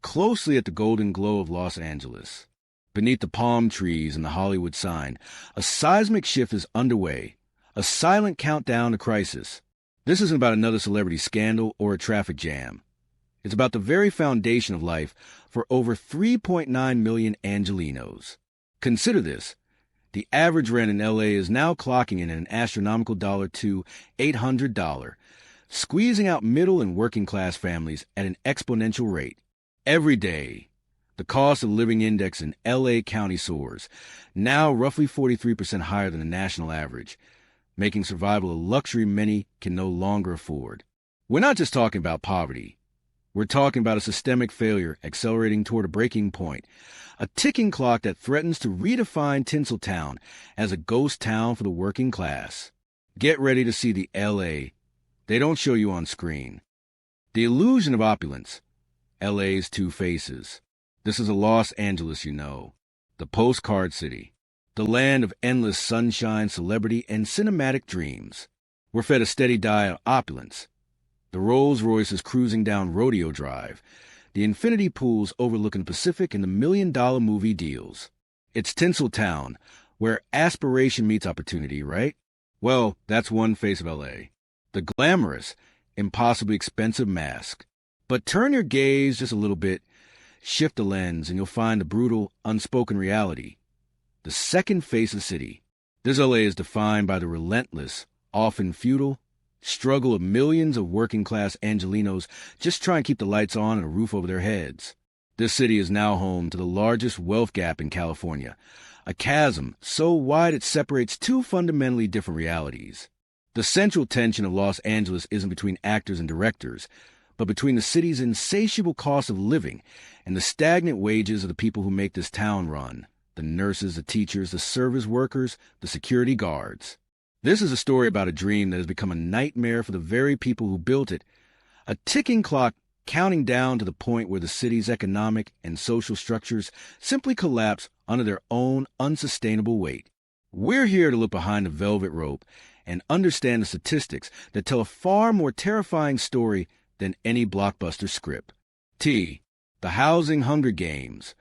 closely at the golden glow of Los Angeles. Beneath the palm trees and the Hollywood sign, a seismic shift is underway, a silent countdown to crisis. This isn't about another celebrity scandal or a traffic jam. It's about the very foundation of life for over 3.9 million Angelenos. Consider this. The average rent in LA is now clocking in at an astronomical $800, squeezing out middle and working class families at an exponential rate. Every day, the cost of living index in LA County soars, now roughly 43% higher than the national average, making survival a luxury many can no longer afford. We're not just talking about poverty. We're talking about a systemic failure accelerating toward a breaking point, a ticking clock that threatens to redefine Tinseltown as a ghost town for the working class. Get ready to see the LA they don't show you on screen. The illusion of opulence, LA's two faces. This is a Los Angeles you know, the postcard city, the land of endless sunshine, celebrity, and cinematic dreams. We're fed a steady diet of opulence. The Rolls-Royce is cruising down Rodeo Drive, the infinity pools overlooking the Pacific, and the million-dollar movie deals. It's Tinseltown, where aspiration meets opportunity, right? Well, that's one face of LA. The glamorous, impossibly expensive mask. But turn your gaze just a little bit, shift the lens, and you'll find the brutal, unspoken reality. The second face of the city. This LA is defined by the relentless, often futile, struggle of millions of working-class Angelenos just trying to keep the lights on and a roof over their heads. This city is now home to the largest wealth gap in California, a chasm so wide it separates two fundamentally different realities. The central tension of Los Angeles isn't between actors and directors, but between the city's insatiable cost of living and the stagnant wages of the people who make this town run, the nurses, the teachers, the service workers, the security guards. This is a story about a dream that has become a nightmare for the very people who built it, a ticking clock counting down to the point where the city's economic and social structures simply collapse under their own unsustainable weight. We're here to look behind the velvet rope and understand the statistics that tell a far more terrifying story than any blockbuster script. The housing Hunger Games,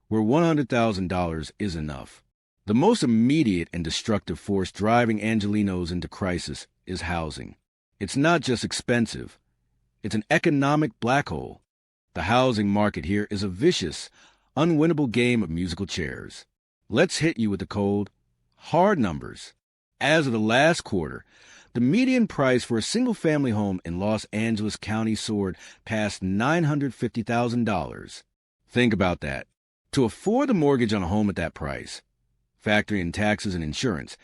where $100,000 is enough. The most immediate and destructive force driving Angelenos into crisis is housing. It's not just expensive. It's an economic black hole. The housing market here is a vicious, unwinnable game of musical chairs. Let's hit you with the cold, hard numbers. As of the last quarter, the median price for a single-family home in Los Angeles County soared past $950,000. Think about that. To afford the mortgage on a home at that price, factoring in taxes and insurance,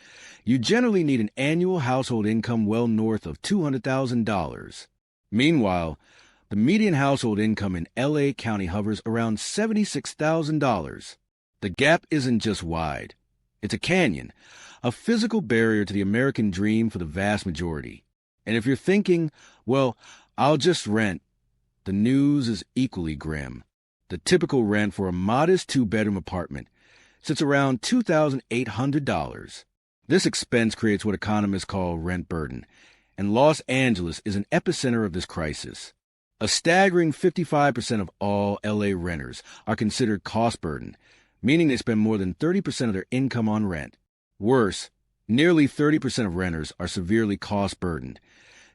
you generally need an annual household income well north of $200,000. Meanwhile, the median household income in LA County hovers around $76,000. The gap isn't just wide. It's a canyon, a physical barrier to the American dream for the vast majority. And if you're thinking, well, I'll just rent, the news is equally grim. The typical rent for a modest two-bedroom apartment sits around $2,800. This expense creates what economists call rent burden, and Los Angeles is an epicenter of this crisis. A staggering 55% of all LA renters are considered cost burden, meaning they spend more than 30% of their income on rent. Worse, nearly 30% of renters are severely cost burdened,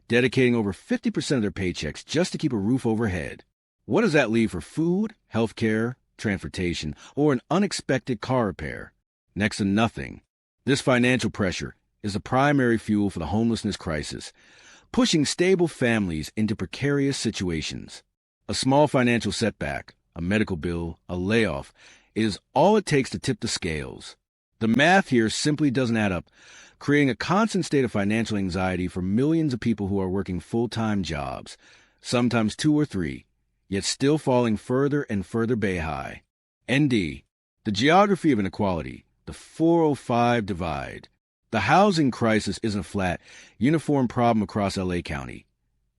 dedicating over 50% of their paychecks just to keep a roof overhead. What does that leave for food, health care, transportation, or an unexpected car repair? Next to nothing. This financial pressure is the primary fuel for the homelessness crisis, pushing stable families into precarious situations. A small financial setback, a medical bill, a layoff, is all it takes to tip the scales. The math here simply doesn't add up, creating a constant state of financial anxiety for millions of people who are working full-time jobs, sometimes 2 or 3, yet still falling further and further bay-high. ND, the geography of inequality, the 405 divide. The housing crisis isn't a flat, uniform problem across LA County.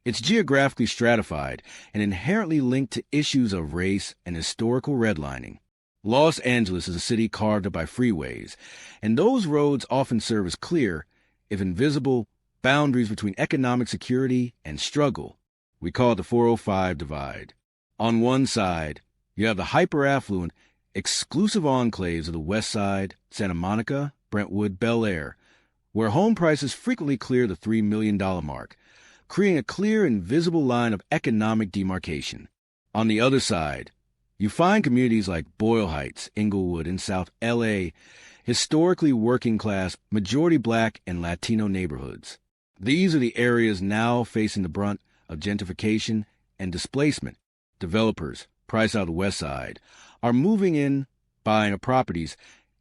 It's geographically stratified and inherently linked to issues of race and historical redlining. Los Angeles is a city carved up by freeways, and those roads often serve as clear, if invisible, boundaries between economic security and struggle. We call it the 405 divide. On one side, You have the hyper-affluent, exclusive enclaves of the West Side, Santa Monica, Brentwood, Bel Air, where home prices frequently clear the $3 million mark, creating a clear and visible line of economic demarcation. On the other side, you find communities like Boyle Heights, Inglewood, and South L.A., historically working-class, majority Black and Latino neighborhoods. These are the areas now facing the brunt of gentrification and displacement. Developers, priced out of the West Side, are moving in, buying up properties,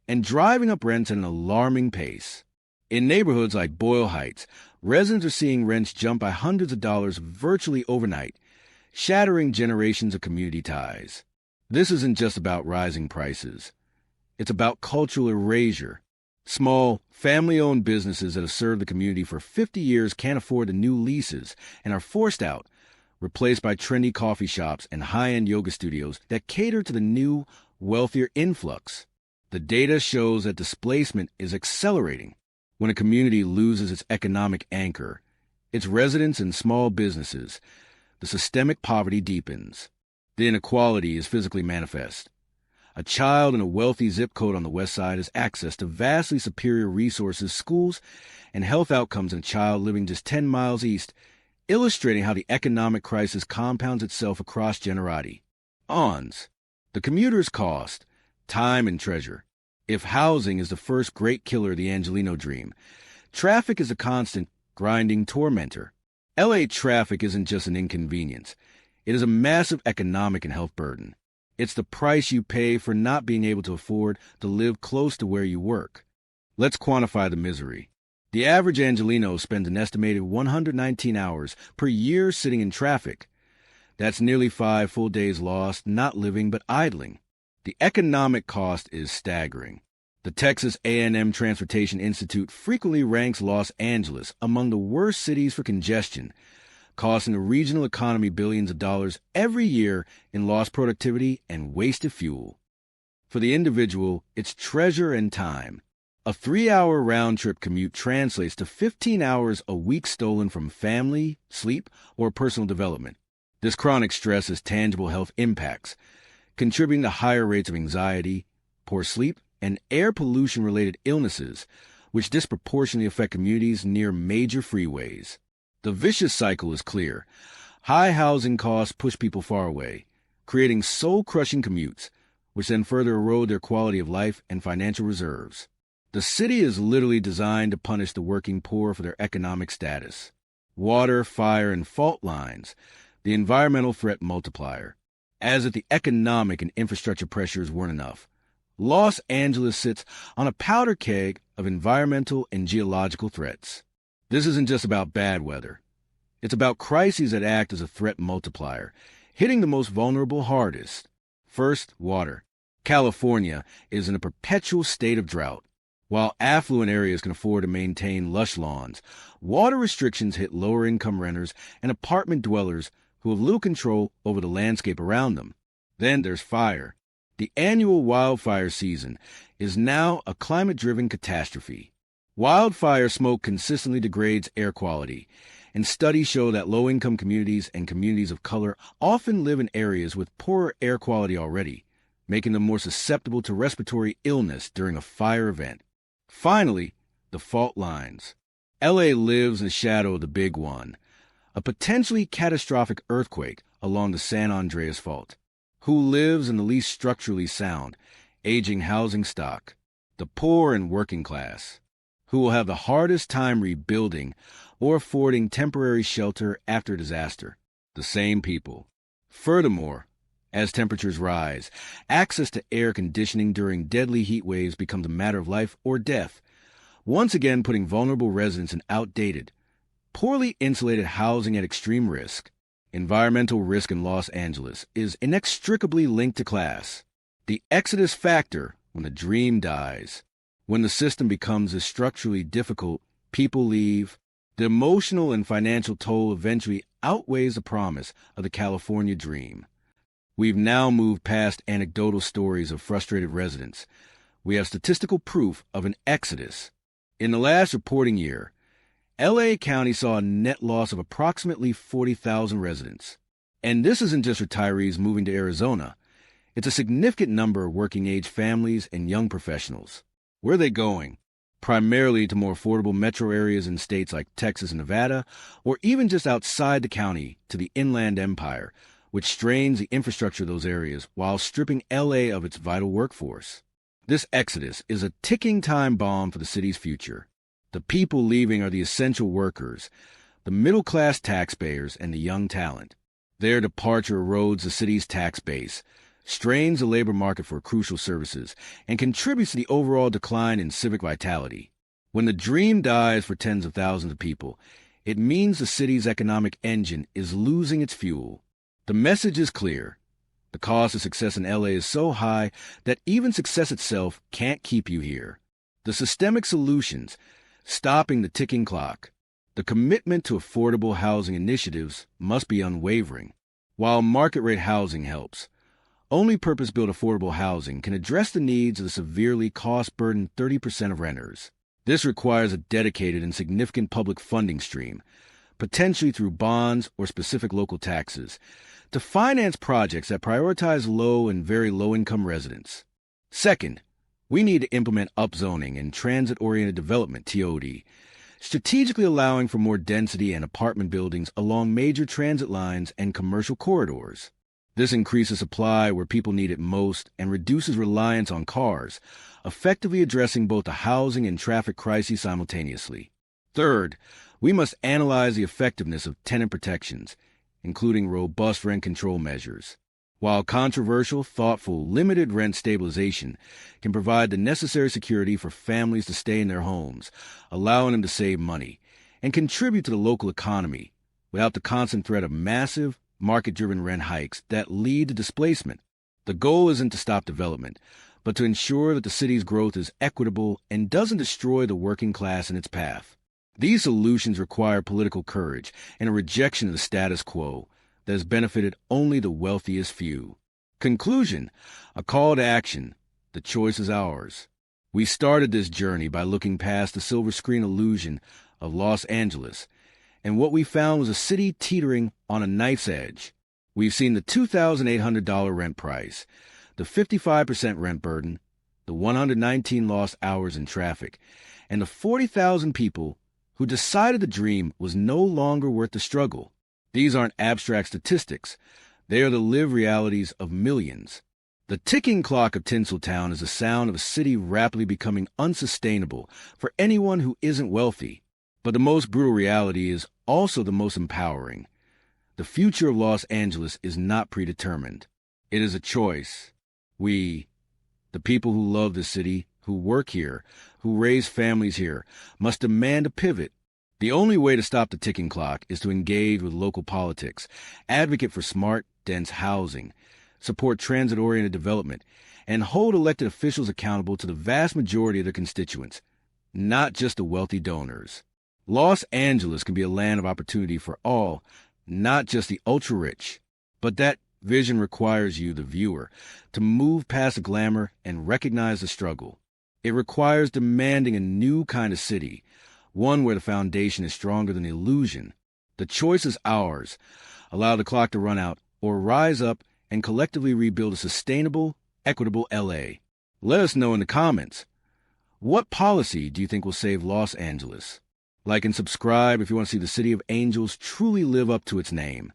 and driving up rents at an alarming pace. In neighborhoods like Boyle Heights, residents are seeing rents jump by hundreds of dollars virtually overnight, shattering generations of community ties. This isn't just about rising prices. It's about cultural erasure. Small, family-owned businesses that have served the community for 50 years can't afford the new leases and are forced out, replaced by trendy coffee shops and high-end yoga studios that cater to the new, wealthier influx. The data shows that displacement is accelerating. When a community loses its economic anchor, its residents and small businesses, the systemic poverty deepens. The inequality is physically manifest. A child in a wealthy zip code on the West Side has access to vastly superior resources, schools, and health outcomes than a child living just 10 miles east, illustrating how the economic crisis compounds itself across generati. ONS. The commuter's cost, time and treasure. If housing is the first great killer of the Angeleno dream, traffic is a constant, grinding tormentor. LA traffic isn't just an inconvenience. It is a massive economic and health burden. It's the price you pay for not being able to afford to live close to where you work. Let's quantify the misery. The average Angeleno spends an estimated 119 hours per year sitting in traffic. That's nearly 5 full days lost, not living but idling. The economic cost is staggering. The Texas A&M Transportation Institute frequently ranks Los Angeles among the worst cities for congestion, costing the regional economy billions of dollars every year in lost productivity and wasted fuel. For the individual, it's treasure and time. A 3-hour round-trip commute translates to 15 hours a week stolen from family, sleep, or personal development. This chronic stress has tangible health impacts, contributing to higher rates of anxiety, poor sleep, and air pollution-related illnesses, which disproportionately affect communities near major freeways. The vicious cycle is clear. High housing costs push people far away, creating soul-crushing commutes, which then further erode their quality of life and financial reserves. The city is literally designed to punish the working poor for their economic status. Water, fire, and fault lines, the environmental threat multiplier. As if the economic and infrastructure pressures weren't enough, Los Angeles sits on a powder keg of environmental and geological threats. This isn't just about bad weather. It's about crises that act as a threat multiplier, hitting the most vulnerable hardest. First, water. California is in a perpetual state of drought. While affluent areas can afford to maintain lush lawns, water restrictions hit lower-income renters and apartment dwellers who have little control over the landscape around them. Then there's fire. The annual wildfire season is now a climate-driven catastrophe. Wildfire smoke consistently degrades air quality, and studies show that low-income communities and communities of color often live in areas with poorer air quality already, making them more susceptible to respiratory illness during a fire event. Finally, the fault lines. LA lives in the shadow of the big one, a potentially catastrophic earthquake along the San Andreas Fault. Who lives in the least structurally sound, aging housing stock? The poor and working class. Who will have the hardest time rebuilding or affording temporary shelter after disaster? The same people. Furthermore, as temperatures rise, access to air conditioning during deadly heat waves becomes a matter of life or death, once again putting vulnerable residents in outdated, poorly insulated housing at extreme risk. Environmental risk in Los Angeles is inextricably linked to class. The exodus factor when the dream dies. When the system becomes as structurally difficult, people leave. The emotional and financial toll eventually outweighs the promise of the California dream. We've now moved past anecdotal stories of frustrated residents. We have statistical proof of an exodus. In the last reporting year, L.A. County saw a net loss of approximately 40,000 residents. And this isn't just retirees moving to Arizona. It's a significant number of working-age families and young professionals. Where are they going? Primarily to more affordable metro areas in states like Texas and Nevada, or even just outside the county to the Inland Empire, which strains the infrastructure of those areas while stripping LA of its vital workforce. This exodus is a ticking time bomb for the city's future. The people leaving are the essential workers, the middle-class taxpayers, and the young talent. Their departure erodes the city's tax base, strains the labor market for crucial services, and contributes to the overall decline in civic vitality. When the dream dies for tens of thousands of people, it means the city's economic engine is losing its fuel. The message is clear. The cost of success in LA is so high that even success itself can't keep you here. The systemic solutions, stopping the ticking clock, the commitment to affordable housing initiatives must be unwavering. While market-rate housing helps, only purpose-built affordable housing can address the needs of the severely cost-burdened 30% of renters. This requires a dedicated and significant public funding stream, potentially through bonds or specific local taxes, to finance projects that prioritize low and very low-income residents. Second, we need to implement upzoning and transit-oriented development, TOD, strategically allowing for more density and apartment buildings along major transit lines and commercial corridors. This increases supply where people need it most and reduces reliance on cars, effectively addressing both the housing and traffic crises simultaneously. Third, we must analyze the effectiveness of tenant protections, including robust rent control measures. While controversial, thoughtful, limited rent stabilization can provide the necessary security for families to stay in their homes, allowing them to save money, and contribute to the local economy without the constant threat of massive, market-driven rent hikes that lead to displacement. The goal isn't to stop development, but to ensure that the city's growth is equitable and doesn't destroy the working class in its path. These solutions require political courage and a rejection of the status quo that has benefited only the wealthiest few. Conclusion, a call to action. The choice is ours. We started this journey by looking past the silver screen illusion of Los Angeles, and what we found was a city teetering on a knife's edge. We've seen the $2,800 rent price, the 55% rent burden, the 119 lost hours in traffic, and the 40,000 people who decided the dream was no longer worth the struggle. These aren't abstract statistics. They are the lived realities of millions. The ticking clock of Tinseltown is the sound of a city rapidly becoming unsustainable for anyone who isn't wealthy. But the most brutal reality is also the most empowering. The future of Los Angeles is not predetermined. It is a choice. We, the people who love the city, who work here, who raise families here, must demand a pivot. The only way to stop the ticking clock is to engage with local politics, advocate for smart, dense housing, support transit-oriented development, and hold elected officials accountable to the vast majority of their constituents, not just the wealthy donors. Los Angeles can be a land of opportunity for all, not just the ultra-rich. But that vision requires you, the viewer, to move past the glamour and recognize the struggle. It requires demanding a new kind of city, one where the foundation is stronger than the illusion. The choice is ours. Allow the clock to run out, or rise up and collectively rebuild a sustainable, equitable LA. Let us know in the comments. What policy do you think will save Los Angeles? Like and subscribe if you want to see the City of Angels truly live up to its name.